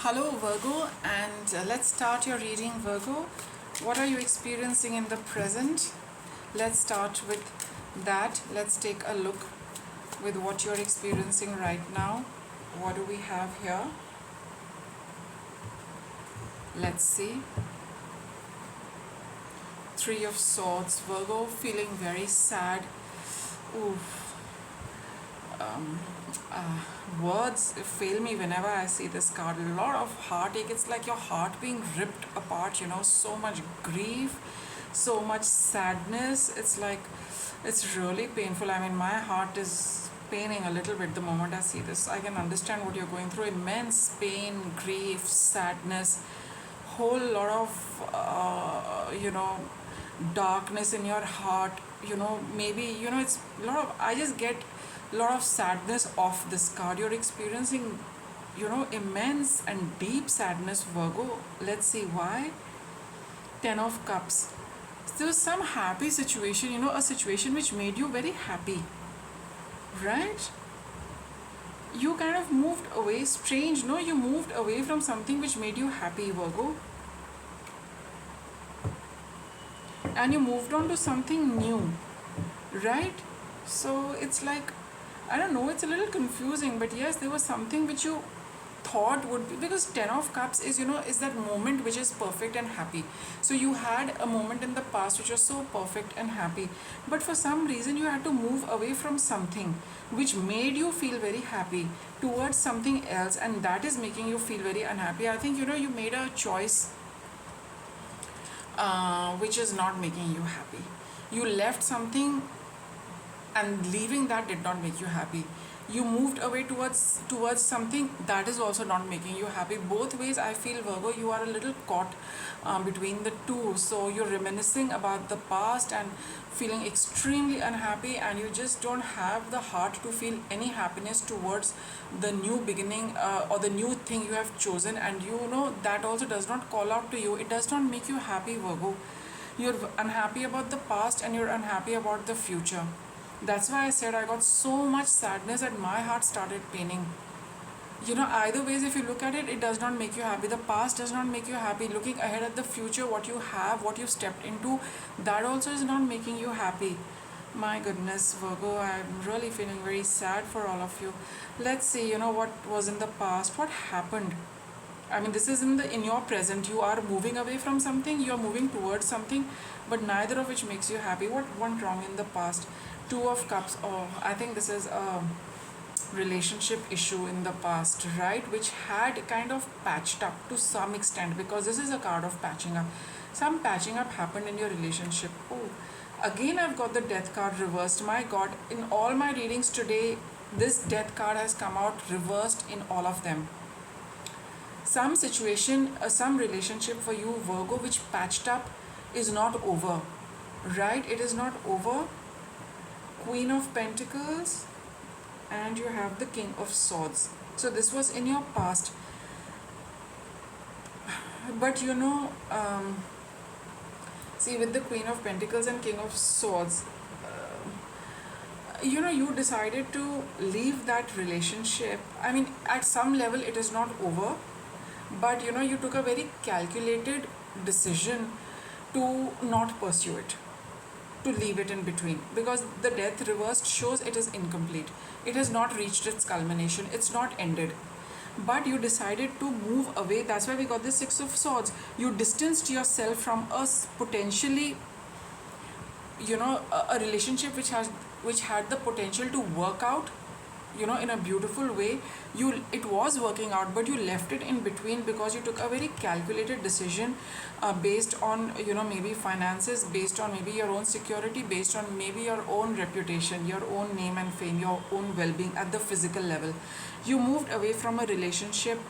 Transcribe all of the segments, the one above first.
Hello Virgo, and let's start your reading. Virgo, what are you experiencing in the present? Let's start with that. Let's take a look with what you're experiencing right now. What do we have here? Let's see. Three of Swords. Virgo, feeling very sad. Oof. um, Words fail me whenever I see this card. A lot of heartache. It's like your heart being ripped apart, so much grief, so much sadness. It's like it's really painful. I mean, my heart is paining a little bit the moment I see this. I can understand what you're going through. Immense pain, grief, sadness, whole lot of darkness in your heart. Maybe it's a lot of, I just get a lot of sadness of this card. You're experiencing immense and deep sadness, Virgo. Let's see why. 10 of Cups. There was some happy situation, a situation which made you very happy, right? You kind of moved away. Strange, no? You moved away from something which made you happy, Virgo, and you moved on to something new, right? So it's like, I don't know, it's a little confusing, but yes, there was something which you thought would be, because 10 of Cups is is that moment which is perfect and happy. So you had a moment in the past which was so perfect and happy, but for some reason you had to move away from something which made you feel very happy towards something else, and that is making you feel very unhappy. I think you made a choice which is not making you happy. You left something, and leaving that did not make you happy. You moved away towards something that is also not making you happy. Both ways, I feel, Virgo, you are a little caught between the two. So you're reminiscing about the past and feeling extremely unhappy, and you just don't have the heart to feel any happiness towards the new beginning or the new thing you have chosen. And that also does not call out to you. It does not make you happy, Virgo. You're unhappy about the past and you're unhappy about the future. That's why I said I got so much sadness that my heart started paining. Either ways, if you look at it, it does not make you happy. The past does not make you happy. Looking ahead at the future, what you have, what you stepped into, that also is not making you happy. My goodness, Virgo, I'm really feeling very sad for all of you. Let's see, what was in the past, what happened. I mean, this is in your present. You are moving away from something, you are moving towards something, but neither of which makes you happy. What went wrong in the past? 2 of Cups. Oh, I think this is a relationship issue in the past, right? Which had kind of patched up to some extent, because this is a card of patching up. Some patching up happened in your relationship. Oh, again, I've got the Death card reversed. My God, in all my readings today, this Death card has come out reversed in all of them. Some situation, some relationship for you, Virgo, which patched up, is not over, right? It is not over. Queen of Pentacles, and you have the King of Swords. So this was in your past, but see, with the Queen of Pentacles and King of Swords, you decided to leave that relationship. I mean, at some level it is not over, but you took a very calculated decision to not pursue it, to leave it in between, because the Death reversed shows it is incomplete. It has not reached its culmination, it's not ended, but you decided to move away. That's why we got the 6 of Swords. You distanced yourself from a potentially a relationship which had the potential to work out in a beautiful way. It was working out, but you left it in between because you took a very calculated decision based on maybe finances, based on maybe your own security, based on maybe your own reputation, your own name and fame, your own well-being at the physical level. You moved away from a relationship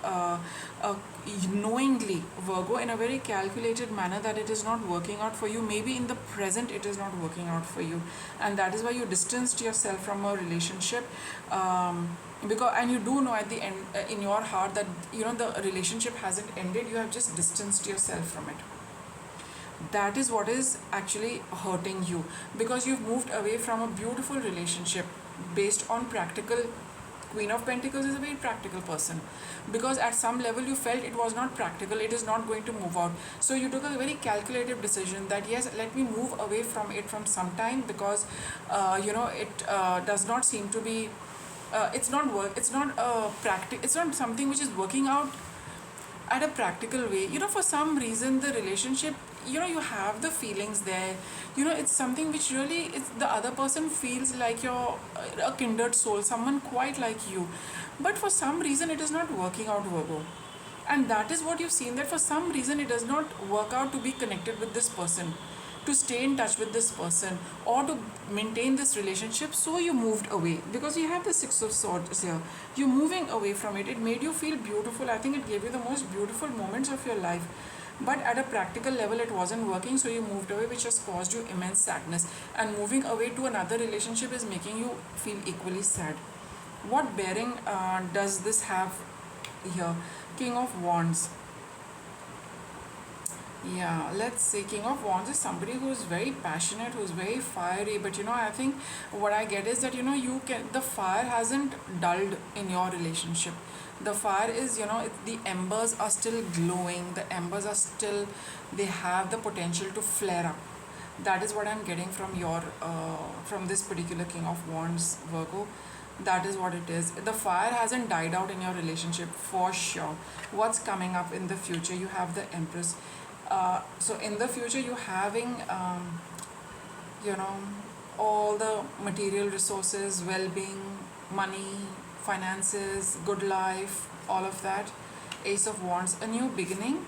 knowingly, Virgo, in a very calculated manner, that it is not working out for you. Maybe in the present it is not working out for you, and that is why you distanced yourself from a relationship. Because, and you do know at the end in your heart that the relationship hasn't ended. You have just distanced yourself from it. That is what is actually hurting you, because you've moved away from a beautiful relationship based on practical Queen of Pentacles is a very practical person, because at some level you felt it was not practical, it is not going to move out. So you took a very calculative decision that yes, let me move away from it from some time, because it does not seem to be it's not work it's not it's not something which is working out at a practical way. For some reason the relationship, you have the feelings there. It's something which really, it's the other person feels like you're a kindred soul, someone quite like you, but for some reason it is not working out, Virgo. And that is what you've seen, that for some reason it does not work out to be connected with this person, to stay in touch with this person, or to maintain this relationship. So you moved away, because you have the Six of Swords here. You're moving away from it. It made you feel beautiful. I think it gave you the most beautiful moments of your life, but at a practical level it wasn't working, so you moved away, which has caused you immense sadness. And moving away to another relationship is making you feel equally sad. What bearing does this have here? King of Wands. Yeah, let's see. King of Wands is somebody who is very passionate, who is very fiery. But I think what I get is that the fire hasn't dulled in your relationship. The fire is, the embers are still glowing. The embers are still, they have the potential to flare up. That is what I'm getting from from this particular King of Wands, Virgo. That is what it is. The fire hasn't died out in your relationship for sure. What's coming up in the future? You have the Empress. So in the future, you having you know all the material resources, well-being, money, finances, good life, all of that. Ace of Wands, a new beginning.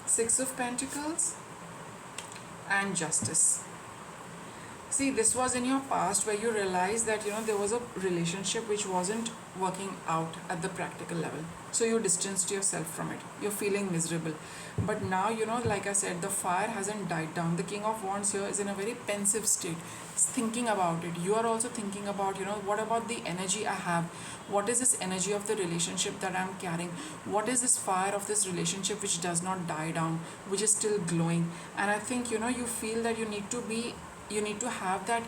Six of Pentacles and Justice. See, this was in your past where you realized that there was a relationship which wasn't working out at the practical level. So you distanced yourself from it. You're feeling miserable. But now, like I said, the fire hasn't died down. The King of Wands here is in a very pensive state. It's thinking about it. You are also thinking about, what about the energy I have? What is this energy of the relationship that I'm carrying? What is this fire of this relationship which does not die down, which is still glowing? And I think, you feel that you need to have that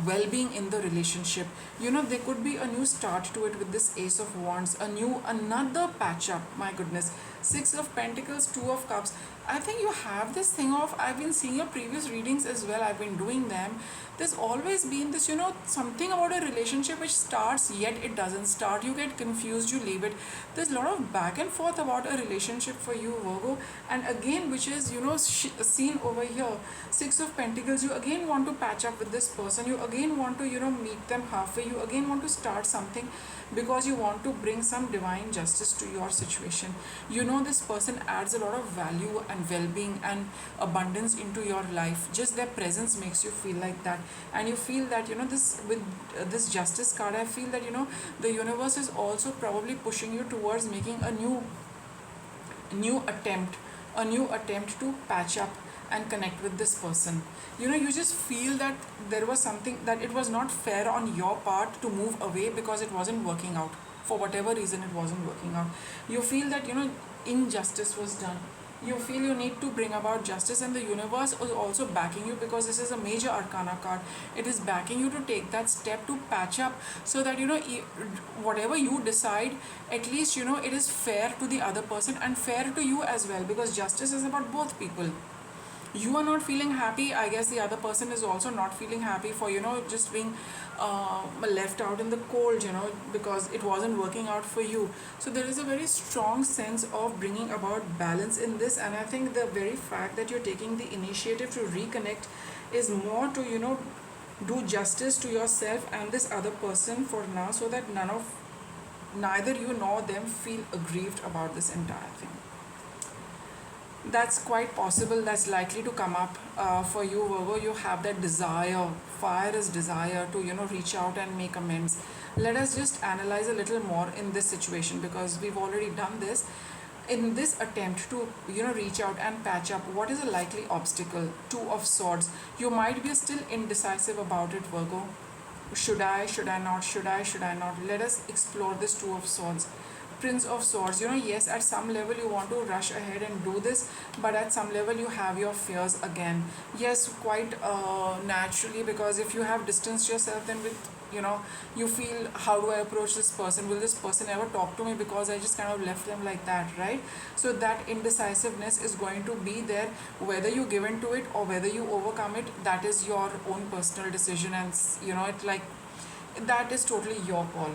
well-being in the relationship. There could be a new start to it with this Ace of Wands, another patch up. My goodness. Six of Pentacles, Two of Cups. I think you have this thing of, I've been seeing your previous readings as well, I've been doing them. There's always been this, something about a relationship which starts yet it doesn't start. You get confused, you leave it. There's a lot of back and forth about a relationship for you, Virgo. And again, which is, seen over here. Six of Pentacles, you again want to patch up with this person. You again want to, meet them halfway. You again want to start something because you want to bring some divine justice to your situation. This person adds a lot of value and well-being and abundance into your life. Just their presence makes you feel like that. And you feel that, this with this Justice card, I feel that, the universe is also probably pushing you towards making a new attempt to patch up and connect with this person. You just feel that there was something, that it was not fair on your part to move away because it wasn't working out. For whatever reason, it wasn't working out. You feel that, injustice was done. You feel you need to bring about justice, and the universe is also backing you, because this is a major arcana card. It is backing you to take that step to patch up, so that whatever you decide, at least it is fair to the other person and fair to you as well, because justice is about both people. You are not feeling happy, I guess the other person is also not feeling happy for just being left out in the cold, because it wasn't working out for you. So there is a very strong sense of bringing about balance in this, and I think the very fact that you're taking the initiative to reconnect is more to do justice to yourself and this other person for now, so that neither you nor them feel aggrieved about this entire thing. That's quite possible. That's likely to come up for you, Virgo. You have that desire. Fire is desire to reach out and make amends. Let us just analyze a little more in this situation, because we've already done this. In this attempt to reach out and patch up, what is a likely obstacle? Two of Swords. You might be still indecisive about it, Virgo. Should I not? Should I not? Let us explore this Two of Swords. Prince of Swords, yes, at some level you want to rush ahead and do this, but at some level you have your fears again. Yes, quite naturally, because if you have distanced yourself, then with you know, you feel, how do I approach this person, will this person ever talk to me, because I just kind of left them like that, right? So that indecisiveness is going to be there, whether you give in to it or whether you overcome it, that is your own personal decision. And you know, it like, that is totally your call.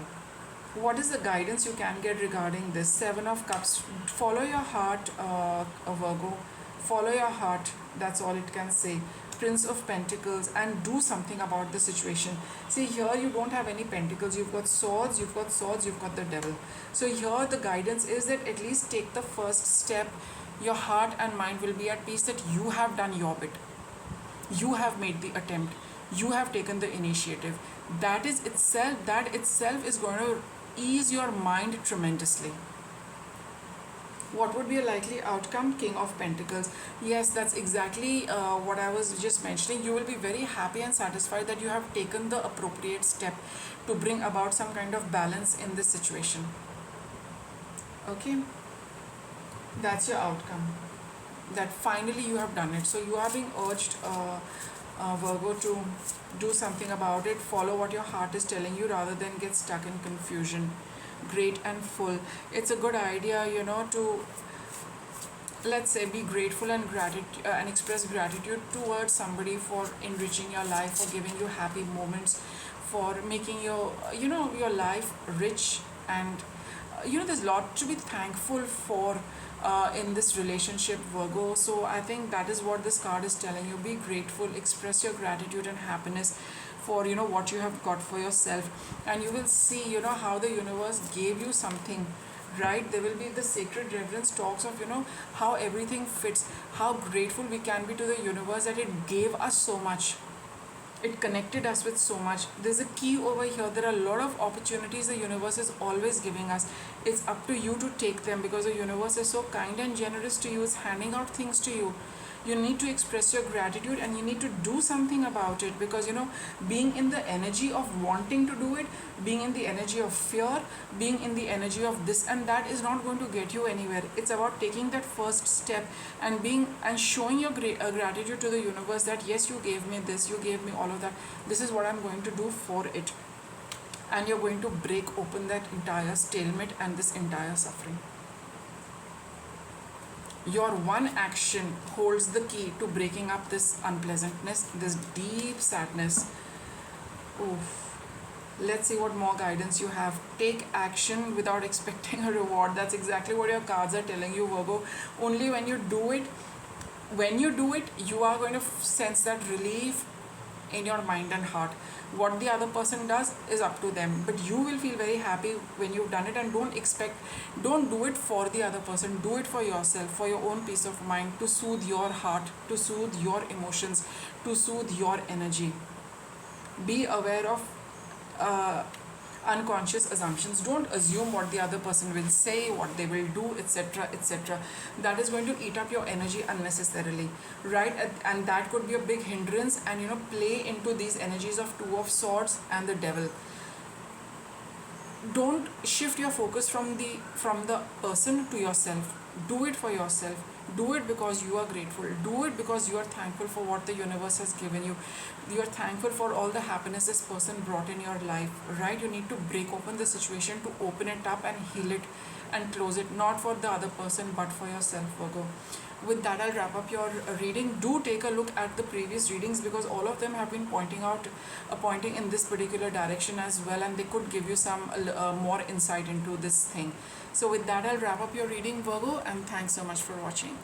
What is the guidance you can get regarding this? Seven of Cups. Follow your heart, Virgo. Follow your heart. That's all it can say. Prince of Pentacles, and do something about the situation. See, here you don't have any pentacles. You've got swords, you've got swords, you've got the devil. So here the guidance is that at least take the first step. Your heart and mind will be at peace that you have done your bit. You have made the attempt. You have taken the initiative. That itself is going to ease your mind tremendously. What would be a likely outcome? King of Pentacles. Yes, that's exactly what I was just mentioning. You will be very happy and satisfied that you have taken the appropriate step to bring about some kind of balance in this situation. Okay, that's your outcome. That finally you have done it. So you are being urged, Virgo, to do something about it. Follow what your heart is telling you rather than get stuck in confusion. Great and full. It's a good idea, you know, to, let's say, be grateful and and express gratitude towards somebody for enriching your life, for giving you happy moments, for making your, you know, your life rich. And you know, there's a lot to be thankful for in this relationship, Virgo. So I think that is what this card is telling you. Be grateful, express your gratitude and happiness for, you know, what you have got for yourself, and you will see, you know, how the universe gave you something, right? There will be the sacred reverence talks of, you know, how everything fits, how grateful we can be to the universe that it gave us so much, it connected us with so much. There's a key over here. There are a lot of opportunities the universe is always giving us. It's up to you to take them, because the universe is so kind and generous to you. It's handing out things to you. You need to express your gratitude and you need to do something about it, because, you know, being in the energy of wanting to do it, being in the energy of fear, being in the energy of this and that is not going to get you anywhere. It's about taking that first step and being and showing your gratitude to the universe that yes, you gave me this, you gave me all of that, this is what I'm going to do for it. And you're going to break open that entire stalemate and this entire suffering. Your one action holds the key to breaking up this unpleasantness, this deep sadness. Oof. Let's see what more guidance you have. Take action without expecting a reward. That's exactly what your cards are telling you, Virgo. Only when you do it, you are going to sense that relief in your mind and heart. What the other person does is up to them, but you will feel very happy when you've done it. And don't do it for the other person, do it for yourself, for your own peace of mind, to soothe your heart, to soothe your emotions, to soothe your energy. Be aware of unconscious assumptions. Don't assume what the other person will say, what they will do, etc., etc. That is going to eat up your energy unnecessarily, right? And that could be a big hindrance, and you know, play into these energies of Two of Swords and the Devil. Don't shift your focus from the person to yourself. Do it for yourself. Do it because you are grateful. Do it because you are thankful for what the universe has given you. You are thankful for all the happiness this person brought in your life, right? You need to break open the situation, to open it up and heal it and close it, not for the other person but for yourself, Virgo. With that, I'll wrap up your reading. Do take a look at the previous readings, because all of them have been pointing in this particular direction as well, and they could give you some more insight into this thing. So with that, I'll wrap up your reading, Virgo, and thanks so much for watching.